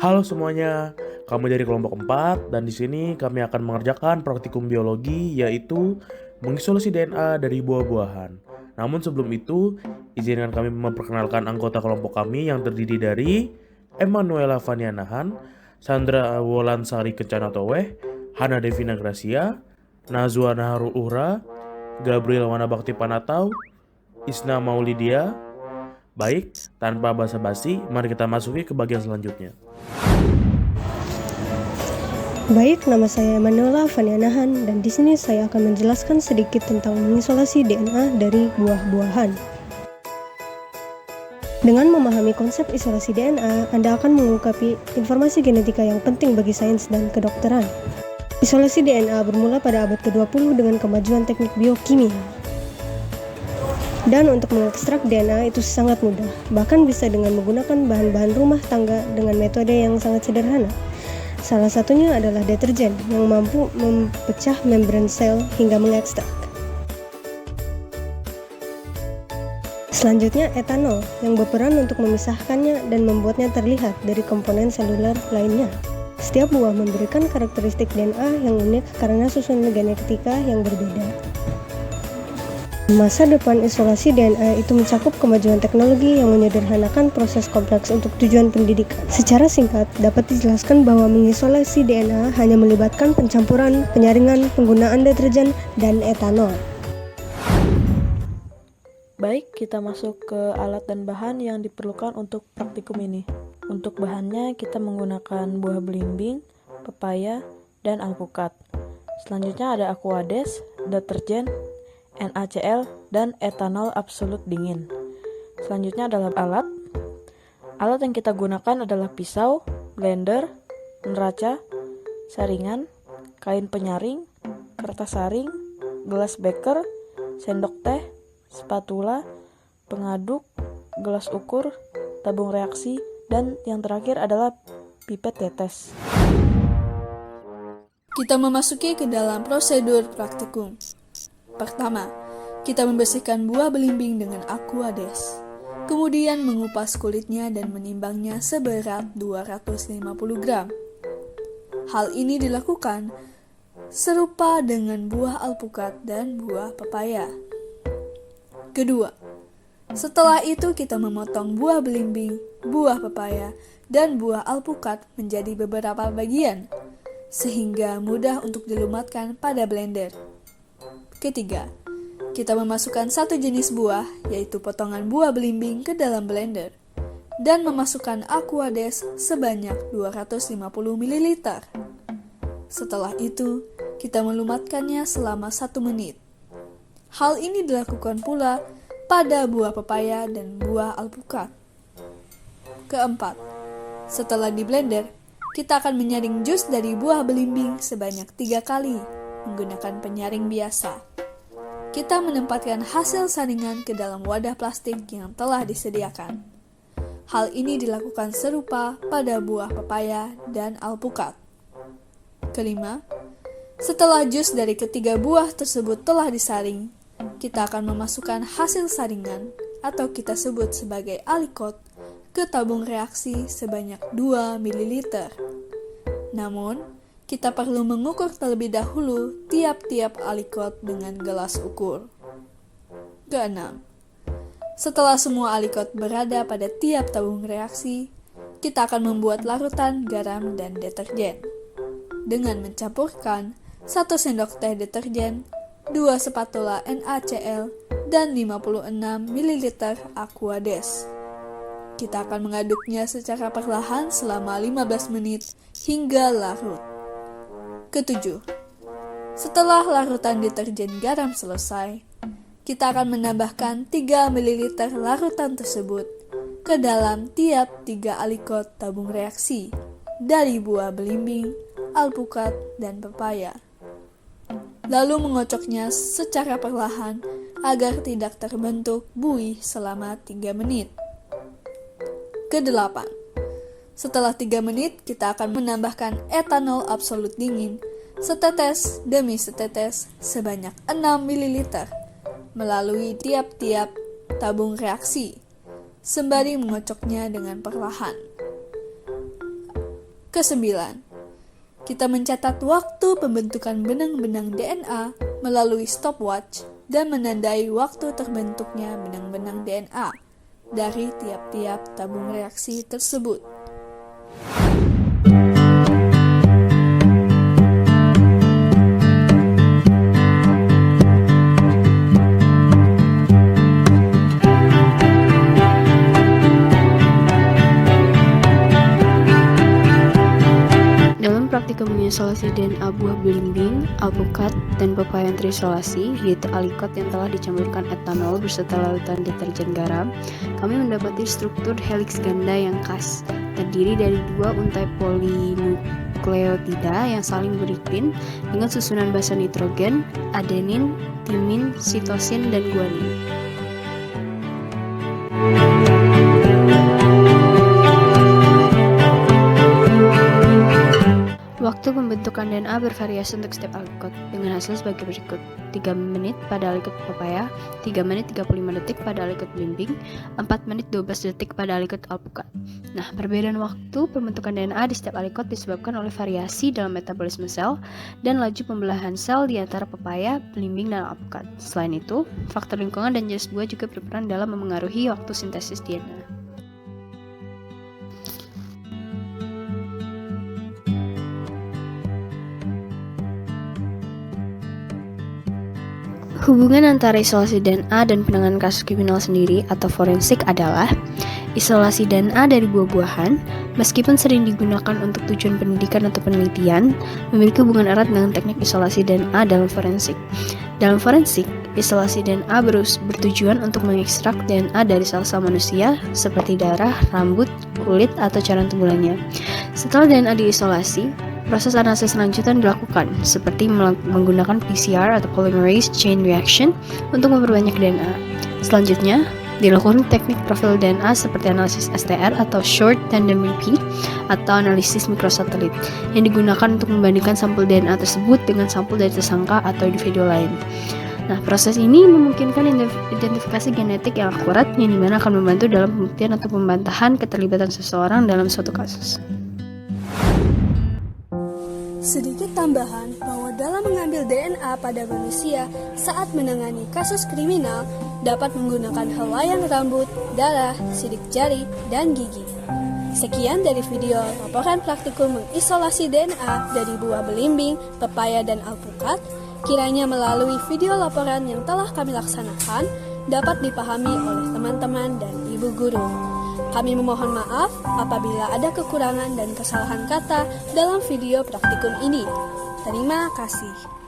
Halo semuanya, kami dari kelompok 4 dan di sini kami akan mengerjakan praktikum biologi yaitu mengisolasi DNA dari buah-buahan. Namun sebelum itu, izinkan kami memperkenalkan anggota kelompok kami yang terdiri dari Emanuela Vanianahan, Sandra Wolansari Kencana Toweh, Hana Devina Gracia, Nazwa Naharul Uhra, Gabriel Wanabakti Panatau, Isna Maulidia. Baik, tanpa basa-basi, mari kita masuki ke bagian selanjutnya. Baik, nama saya Emanuela Vanianahan dan di sini saya akan menjelaskan sedikit tentang mengisolasi DNA dari buah-buahan. Dengan memahami konsep isolasi DNA, Anda akan mengungkapi informasi genetika yang penting bagi sains dan kedokteran. Isolasi DNA bermula pada abad ke-20 dengan kemajuan teknik biokimia. Dan untuk mengekstrak DNA itu sangat mudah, bahkan bisa dengan menggunakan bahan-bahan rumah tangga dengan metode yang sangat sederhana. Salah satunya adalah deterjen yang mampu memecah membran sel hingga mengekstrak. Selanjutnya etanol yang berperan untuk memisahkannya dan membuatnya terlihat dari komponen seluler lainnya. Setiap buah memberikan karakteristik DNA yang unik karena susunan genetika yang berbeda. Masa depan isolasi DNA itu mencakup kemajuan teknologi yang menyederhanakan proses kompleks untuk tujuan pendidikan. Secara singkat, dapat dijelaskan bahwa mengisolasi DNA hanya melibatkan pencampuran, penyaringan, penggunaan deterjen, dan etanol. Baik, kita masuk ke alat dan bahan yang diperlukan untuk praktikum ini. Untuk bahannya, kita menggunakan buah belimbing, pepaya, dan alpukat. Selanjutnya ada Aquades, deterjen, NaCl, dan etanol absolut dingin. Selanjutnya adalah alat. Alat yang kita gunakan adalah pisau, blender, neraca, saringan, kain penyaring, kertas saring, gelas beker, sendok teh, spatula, pengaduk, gelas ukur, tabung reaksi, dan yang terakhir adalah pipet tetes. Kita memasuki ke dalam prosedur praktikum. Pertama, kita membersihkan buah belimbing dengan Aquades. Kemudian mengupas kulitnya dan menimbangnya seberat 250 gram. Hal ini dilakukan serupa dengan buah alpukat dan buah pepaya. Kedua, setelah itu kita memotong buah belimbing, buah pepaya, dan buah alpukat menjadi beberapa bagian, sehingga mudah untuk dilumatkan pada blender. Ketiga, kita memasukkan satu jenis buah, yaitu potongan buah belimbing ke dalam blender, dan memasukkan Aquades sebanyak 250 ml. Setelah itu, kita melumatkannya selama 1 menit. Hal ini dilakukan pula pada buah pepaya dan buah alpukat. Keempat, setelah di blender, kita akan menyaring jus dari buah belimbing sebanyak 3 kali menggunakan penyaring biasa. Kita menempatkan hasil saringan ke dalam wadah plastik yang telah disediakan. Hal ini dilakukan serupa pada buah pepaya dan alpukat. Kelima, setelah jus dari ketiga buah tersebut telah disaring, kita akan memasukkan hasil saringan atau kita sebut sebagai alikot ke tabung reaksi sebanyak 2 ml. Namun, kita perlu mengukur terlebih dahulu tiap-tiap alikot dengan gelas ukur. Keenam, setelah semua alikot berada pada tiap tabung reaksi, kita akan membuat larutan garam dan deterjen dengan mencampurkan 1 sendok teh deterjen, 2 spatula NaCl, dan 56 ml Aquades. Kita akan mengaduknya secara perlahan selama 15 menit hingga larut. Ketujuh, setelah larutan deterjen garam selesai, kita akan menambahkan 3 ml larutan tersebut ke dalam tiap 3 alikot tabung reaksi dari buah belimbing, alpukat, dan pepaya. Lalu mengocoknya secara perlahan agar tidak terbentuk buih selama 3 menit. Kedelapan, setelah 3 menit kita akan menambahkan etanol absolut dingin setetes demi setetes sebanyak 6 ml melalui tiap-tiap tabung reaksi sembari mengocoknya dengan perlahan. Kesembilan, kita mencatat waktu pembentukan benang-benang DNA melalui stopwatch dan menandai waktu terbentuknya benang-benang DNA dari tiap-tiap tabung reaksi tersebut. Dalam praktikum mengisolasi DNA buah belimbing, alpukat, dan pepaya yang terisolasi, yaitu alikot yang telah dicampurkan etanol beserta larutan deterjen garam, kami mendapati struktur heliks ganda yang khas, terdiri dari dua untai polinukleotida yang saling beriktin dengan susunan basa nitrogen, adenin, timin, sitosin, dan guanin. Waktu pembentukan DNA bervariasi untuk setiap alikot, dengan hasil sebagai berikut: 3 menit pada alikot pepaya, 3 menit 35 detik pada alikot belimbing, 4 menit 12 detik pada alikot alpukat. Nah, perbedaan waktu pembentukan DNA di setiap alikot disebabkan oleh variasi dalam metabolisme sel dan laju pembelahan sel di antara pepaya, belimbing, dan alpukat. Selain itu, faktor lingkungan dan jenis buah juga berperan dalam memengaruhi waktu sintesis DNA. Hubungan antara isolasi DNA dan penanganan kasus kriminal sendiri atau forensik adalah isolasi DNA dari buah-buahan, meskipun sering digunakan untuk tujuan pendidikan atau penelitian, memiliki hubungan erat dengan teknik isolasi DNA dalam forensik. Dalam forensik, isolasi DNA bertujuan untuk mengekstrak DNA dari sel-sel manusia seperti darah, rambut, kulit, atau cairan tubuh lainnya. Setelah DNA diisolasi, proses analisis lanjutan dilakukan, seperti menggunakan PCR atau polymerase chain reaction untuk memperbanyak DNA. Selanjutnya, dilakukan teknik profil DNA seperti analisis STR atau short tandem repeat atau analisis mikrosatelit yang digunakan untuk membandingkan sampel DNA tersebut dengan sampel dari tersangka atau individu lain. Nah, proses ini memungkinkan identifikasi genetik yang akurat yang dimana akan membantu dalam pembuktian atau pembantahan keterlibatan seseorang dalam suatu kasus. Sedikit tambahan bahwa dalam mengambil DNA pada manusia saat menangani kasus kriminal dapat menggunakan helaian rambut, darah, sidik jari, dan gigi. Sekian dari video laporan praktikum mengisolasi DNA dari buah belimbing, pepaya, dan alpukat. Kiranya melalui video laporan yang telah kami laksanakan dapat dipahami oleh teman-teman dan ibu guru. Kami memohon maaf apabila ada kekurangan dan kesalahan kata dalam video praktikum ini. Terima kasih.